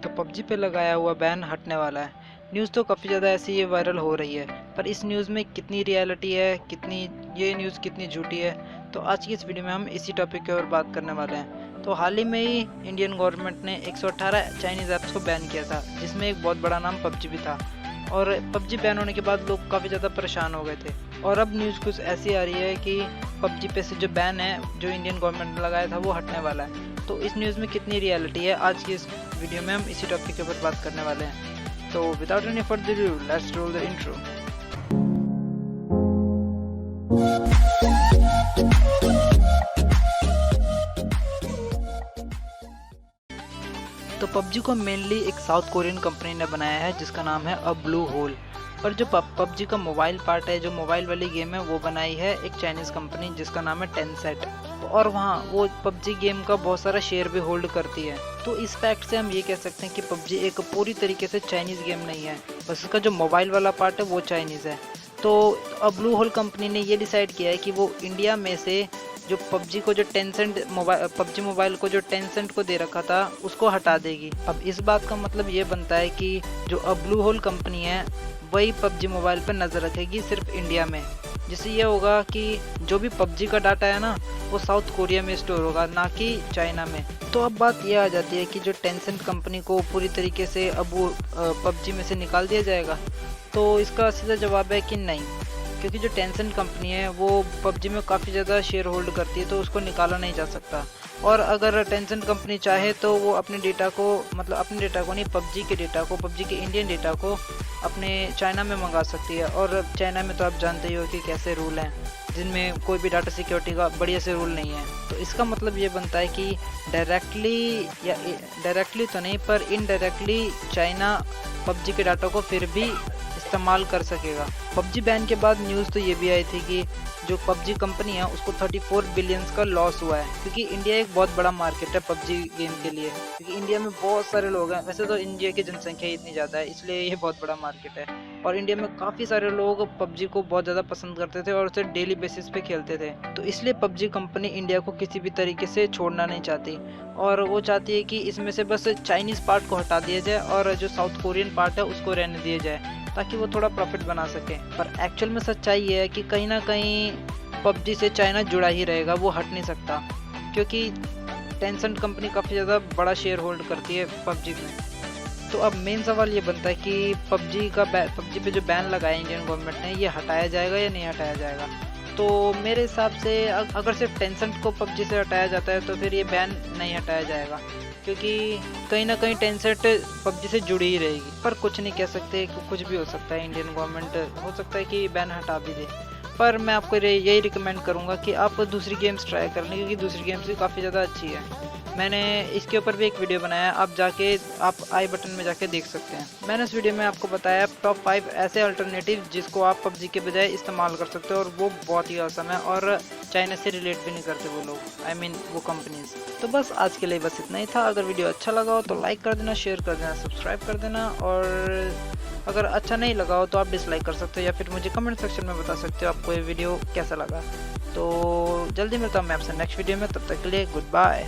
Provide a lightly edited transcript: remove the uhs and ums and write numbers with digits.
तो पबजी पे लगाया हुआ बैन हटने वाला है। न्यूज़ तो काफ़ी ज़्यादा ऐसी ये वायरल हो रही है, पर इस न्यूज़ में कितनी रियलिटी है, कितनी ये न्यूज़ कितनी झूठी है, तो आज की इस वीडियो में हम इसी टॉपिक के ऊपर बात करने वाले हैं। तो हाल ही में ही इंडियन गवर्नमेंट ने 118 चाइनीज़ ऐप्स को बैन किया था, जिसमें एक बहुत बड़ा नाम पबजी भी था। और पबजी बैन होने के बाद लोग काफ़ी ज़्यादा परेशान हो गए थे। और अब न्यूज़ कुछ ऐसी आ रही है कि पबजी पे से जो बैन है जो इंडियन गवर्नमेंट ने लगाया था वो हटने वाला है। तो इस न्यूज़ में कितनी रियलिटी है, आज की इस वीडियो में हम इसी टॉपिक के ऊपर बात करने वाले हैं। तो without any further due let's roll the intro. तो पबजी को मेनली एक साउथ कोरियन कंपनी ने बनाया है जिसका नाम है अ ब्लू होल। पर जो पबजी का मोबाइल पार्ट है, जो मोबाइल वाली गेम है, वो बनाई है एक चाइनीज़ कंपनी जिसका नाम है टेंसेट। और वहाँ वो पबजी गेम का बहुत सारा शेयर भी होल्ड करती है। तो इस फैक्ट से हम ये कह सकते हैं कि पबजी एक पूरी तरीके से चाइनीज़ गेम नहीं है, बस इसका जो मोबाइल वाला पार्ट है वो चाइनीज़ है। तो अब ब्लू होल कंपनी ने ये डिसाइड किया है कि वो इंडिया में से जो पबजी को जो टेंसेंट मोबाइल पबजी मोबाइल को जो टेंसेंट को दे रखा था उसको हटा देगी। अब इस बात का मतलब ये बनता है कि जो अब ब्लू होल कंपनी है वही पबजी मोबाइल पर नज़र रखेगी सिर्फ इंडिया में, जिससे ये होगा कि जो भी पबजी का डाटा है ना वो साउथ कोरिया में स्टोर होगा, ना कि चाइना में। तो अब बात ये आ जाती है कि जो टेंसेंट कंपनी को पूरी तरीके से अब वो पबजी में से निकाल दिया जाएगा। तो इसका सीधा जवाब है कि नहीं, क्योंकि जो टेंसेंट कंपनी है वो पबजी में काफ़ी ज़्यादा शेयर होल्ड करती है, तो उसको निकाला नहीं जा सकता। और अगर टेंसेंट कंपनी चाहे तो वो अपने डेटा को, मतलब अपने डेटा को नहीं, पबजी के डेटा को, पबजी के इंडियन डेटा को अपने चाइना में मंगा सकती है। और चाइना में तो आप जानते ही हो कि कैसे रूल हैं, जिनमें कोई भी डाटा सिक्योरिटी का बढ़िया से रूल नहीं है। तो इसका मतलब ये बनता है कि डायरेक्टली तो नहीं, पर इनडायरेक्टली चाइना पबजी के डाटा को फिर भी इस्तेमाल कर सकेगा। पबजी बैन के बाद न्यूज़ तो ये भी आई थी कि जो पबजी कंपनी है उसको 34 बिलियंस का लॉस हुआ है, क्योंकि इंडिया एक बहुत बड़ा मार्केट है पबजी गेम के लिए, क्योंकि इंडिया में बहुत सारे लोग हैं। वैसे तो इंडिया की जनसंख्या इतनी ज़्यादा है, इसलिए ये बहुत बड़ा मार्केट है। और इंडिया में काफ़ी सारे लोग पबजी को बहुत ज़्यादा पसंद करते थे और उसे डेली बेसिस पे खेलते थे। तो इसलिए पबजी कंपनी इंडिया को किसी भी तरीके से छोड़ना नहीं चाहती, और वो चाहती है कि इसमें से बस चाइनीज़ पार्ट को हटा दिया जाए और जो साउथ कोरियन पार्ट है उसको रहने दिया जाए, ताकि वो थोड़ा प्रॉफिट बना सके। पर एक्चुअल में सच्चाई ये है कि कहीं ना कहीं पबजी से चाइना जुड़ा ही रहेगा, वो हट नहीं सकता, क्योंकि टेंसेंट कंपनी काफ़ी ज़्यादा बड़ा शेयर होल्ड करती है पबजी में। तो अब मेन सवाल ये बनता है कि पबजी पे जो बैन लगाया इंडियन गवर्नमेंट ने, ये हटाया जाएगा या नहीं हटाया जाएगा। तो मेरे हिसाब से अगर सिर्फ टेंसेंट को पबजी से हटाया जाता है तो फिर ये बैन नहीं हटाया जाएगा, क्योंकि कहीं ना कहीं टेंसेंट पबजी से जुड़ी ही रहेगी। पर कुछ नहीं कह सकते, कुछ भी हो सकता है। इंडियन गवर्नमेंट हो सकता है कि बैन हटा भी दे, पर मैं आपको यही रिकमेंड करूंगा कि आप दूसरी गेम्स ट्राई कर लें, क्योंकि दूसरी गेम्स भी काफ़ी ज़्यादा अच्छी है। मैंने इसके ऊपर भी एक वीडियो बनाया, आप आई बटन में जाके देख सकते हैं। मैंने उस वीडियो में आपको बताया टॉप 5 ऐसे अल्टरनेटिव जिसको आप पबजी के बजाय इस्तेमाल कर सकते हो, और वो बहुत ही आसान है और चाइना से रिलेट भी नहीं करते वो लोग, वो कंपनीज। तो बस आज के लिए बस इतना ही था। अगर वीडियो अच्छा लगा हो तो लाइक कर देना, शेयर कर देना, सब्सक्राइब कर देना, और अगर अच्छा नहीं लगा हो तो आप डिसलाइक कर सकते हो, या फिर मुझे कमेंट सेक्शन में बता सकते हो आपको ये वीडियो कैसा लगा। तो जल्दी मिलता हूँ मैं आपसे नेक्स्ट वीडियो में, तब तक के लिए गुड बाय।